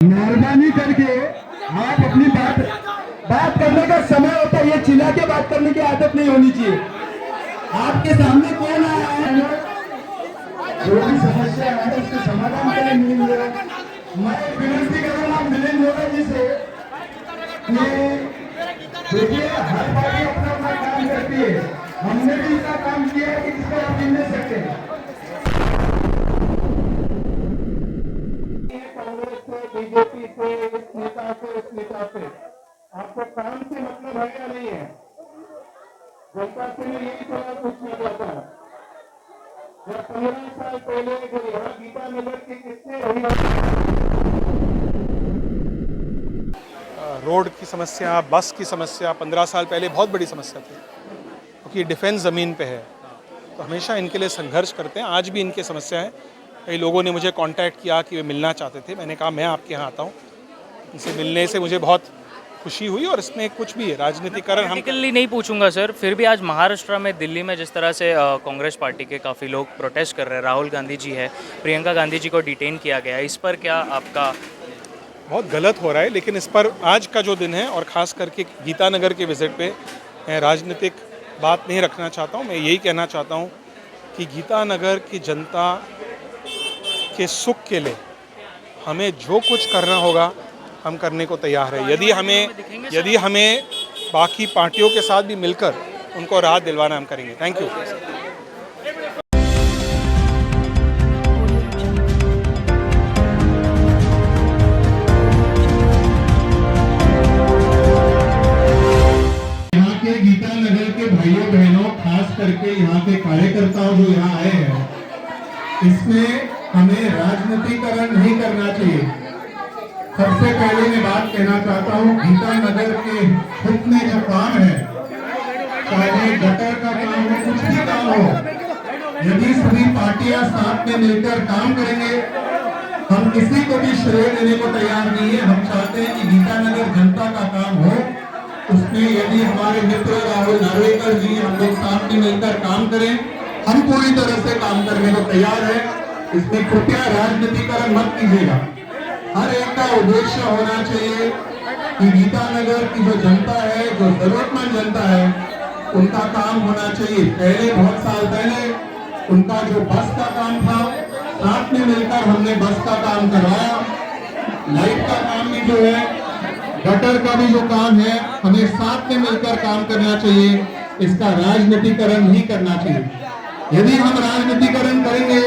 मेहरबानी करके आप अपनी बात करने का समय होता है, ये चिल्ला के बात करने की आदत नहीं होनी चाहिए। आपके सामने कौन आया है, जो भी समस्या है उसके समाधान के लिए मिलेंगे। मैं विनती करूंगा मिलिंद होगा जी से कि देखिए हर पार्टी अपना अपना काम करती है, हमने भी इतना काम किया है कि जिसको आप गिन नहीं सकते। बीजेपी से, इस नेता से, उस नेता से आपको काम से मतलब है या नहीं है? जनता से मैं यही सवाल पूछना चाहता हूँ। जब 15 साल पहले जो यहाँ गीता नगर के कितने रोड की समस्या, बस की समस्या 15 साल पहले बहुत बड़ी समस्या थी, क्योंकि डिफेंस ज़मीन पे है, तो हमेशा इनके लिए संघर्ष करते हैं। आज भी इनकी समस्या है। कई लोगों ने मुझे कांटेक्ट किया कि वे मिलना चाहते थे। मैंने कहा मैं आपके यहाँ आता हूँ। इनसे मिलने से मुझे बहुत खुशी हुई, और इसमें कुछ भी है राजनीतिकरण हम पॉलिटिकली नहीं पूछूंगा सर, फिर भी आज महाराष्ट्र में, दिल्ली में जिस तरह से कांग्रेस पार्टी के काफ़ी लोग प्रोटेस्ट कर रहे हैं, राहुल गांधी जी है, प्रियंका गांधी जी को डिटेन किया गया है, इस पर क्या आपका? बहुत गलत हो रहा है, लेकिन इस पर आज का जो दिन है, और ख़ास करके गीतानगर के विज़िट पे मैं राजनीतिक बात नहीं रखना चाहता हूँ। मैं यही कहना चाहता हूँ कि गीतानगर की जनता के सुख के लिए हमें जो कुछ करना होगा हम करने को तैयार है। यदि हमें बाकी पार्टियों के साथ भी मिलकर उनको राहत दिलवाना हम करेंगे। Thank you. यहाँ के गीतानगर के भाइयों बहनों, खास करके यहाँ के कार्यकर्ताओं जो यहाँ आए हैं, इसमें हमें राजनीतिकरण नहीं करना चाहिए। सबसे पहले मैं बात कहना चाहता हूँ, गीतानगर के हित में जो काम है, चाहे गटर का काम हो, कुछ भी काम हो, यदि सभी पार्टियां साथ में मिलकर काम करेंगे, हम किसी को भी श्रेय देने को तैयार नहीं है। हम चाहते हैं कि गीतानगर जनता का काम हो, उसमें यदि हमारे मित्र राहुल नार्वेकर जी, हम लोग साथ में मिलकर काम करें, हम पूरी तरह से काम करने को तैयार है। इसमें कृपया राजनीतिकरण मत कीजिएगा। हर एक का उद्देश्य होना चाहिए कि गीतानगर की जो जनता है, जो जरूरतमंद जनता है, उनका काम होना चाहिए। पहले बहुत साल पहले उनका जो बस का काम था, साथ में मिलकर हमने बस का काम करवाया। लाइट का काम भी जो है, गटर का भी जो काम है, हमें साथ में मिलकर काम करना चाहिए। इसका राजनीतिकरण नहीं करना चाहिए। यदि हम राजनीतिकरण करेंगे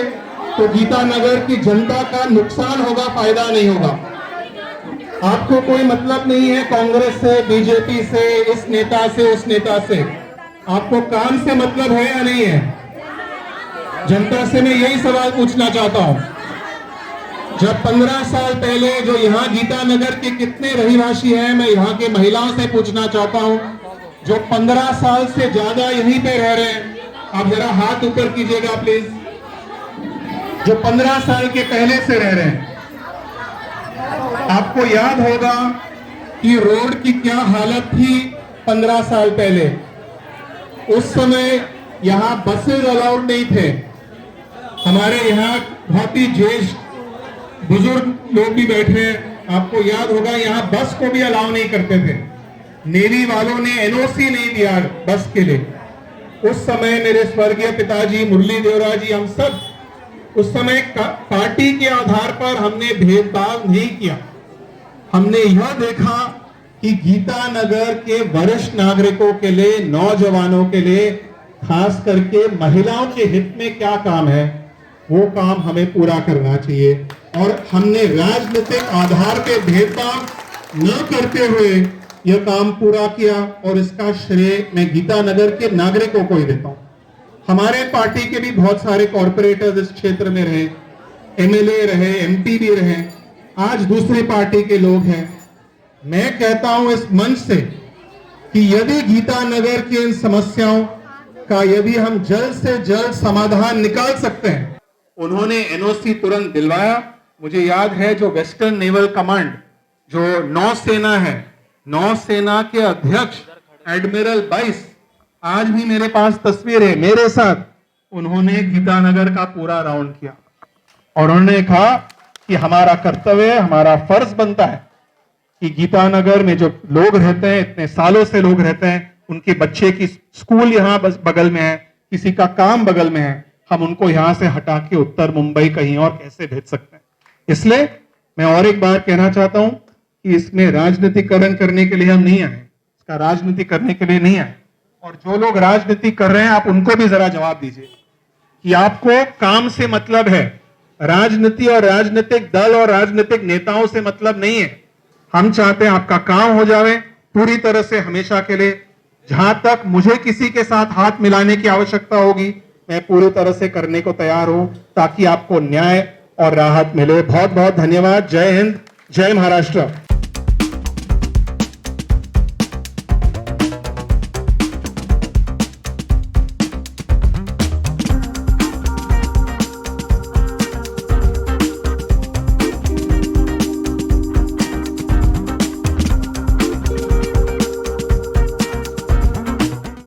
तो गीतानगर की जनता का नुकसान होगा, फायदा नहीं होगा। आपको कोई मतलब नहीं है कांग्रेस से, बीजेपी से, इस नेता से, उस नेता से। आपको काम से मतलब है या नहीं है? जनता से मैं यही सवाल पूछना चाहता हूं। जब 15 साल पहले जो यहाँ गीतानगर के कितने रहिवासी हैं, मैं यहाँ के महिलाओं से पूछना चाहता हूं, जो 15 साल से ज्यादा यहीं पे रह रहे हैं, आप जरा हाथ ऊपर कीजिएगा प्लीज। जो 15 साल के पहले से रह रहे हैं, आपको याद होगा कि रोड की क्या हालत थी 15 साल पहले। उस समय यहाँ बसेज अलाउड नहीं थे। हमारे यहाँ बहुत ही ज्येष्ठ बुजुर्ग लोग भी बैठे हैं, आपको याद होगा यहाँ बस को भी अलाउ नहीं करते थे। नेवी वालों ने एनओसी नहीं दिया बस के लिए। उस समय मेरे स्वर्गीय पिताजी मुरली देवरा जी, हम सब उस समय पार्टी के आधार पर हमने भेदभाव नहीं किया। हमने यह देखा कि गीतानगर के वरिष्ठ नागरिकों के लिए, नौजवानों के लिए, खास करके महिलाओं के हित में क्या काम है, वो काम हमें पूरा करना चाहिए। और हमने राजनीतिक आधार पे भेदभाव न करते हुए यह काम पूरा किया, और इसका श्रेय मैं गीतानगर के नागरिकों को ही देता हूं। हमारे पार्टी के भी बहुत सारे कॉर्पोरेटर्स इस क्षेत्र में रहे, एमएलए रहे, एमपी भी रहे, आज दूसरी पार्टी के लोग हैं। मैं कहता हूं इस मंच से कि यदि गीतानगर की इन समस्याओं का यदि हम जल्द से जल्द समाधान निकाल सकते हैं। उन्होंने एनओसी तुरंत दिलवाया। मुझे याद है जो वेस्टर्न नेवल कमांड, जो नौसेना है, नौसेना के अध्यक्ष एडमिरल बाइस, आज भी मेरे पास तस्वीर है, मेरे साथ उन्होंने गीतानगर का पूरा राउंड किया, और उन्होंने कहा कि हमारा कर्तव्य है, हमारा फर्ज बनता है कि गीतानगर में जो लोग रहते हैं, इतने सालों से लोग रहते हैं, उनके बच्चे की स्कूल यहाँ बस बगल में है, किसी का काम बगल में है, हम उनको यहां से हटा के उत्तर मुंबई कहीं और कैसे भेज सकते हैं। इसलिए मैं और एक बार कहना चाहता हूं कि इसमें राजनीतिकरण करने के लिए हम नहीं आए, इसका राजनीति करने के लिए नहीं आए। और जो लोग राजनीति कर रहे हैं, आप उनको भी जरा जवाब दीजिए कि आपको काम से मतलब है, राजनीति और राजनीतिक दल और राजनीतिक नेताओं से मतलब नहीं है। हम चाहते हैं आपका काम हो जाए पूरी तरह से हमेशा के लिए। जहां तक मुझे किसी के साथ हाथ मिलाने की आवश्यकता होगी, मैं पूरी तरह से करने को तैयार हूं, ताकि आपको न्याय और राहत मिले। बहुत बहुत धन्यवाद। जय हिंद, जय महाराष्ट्र।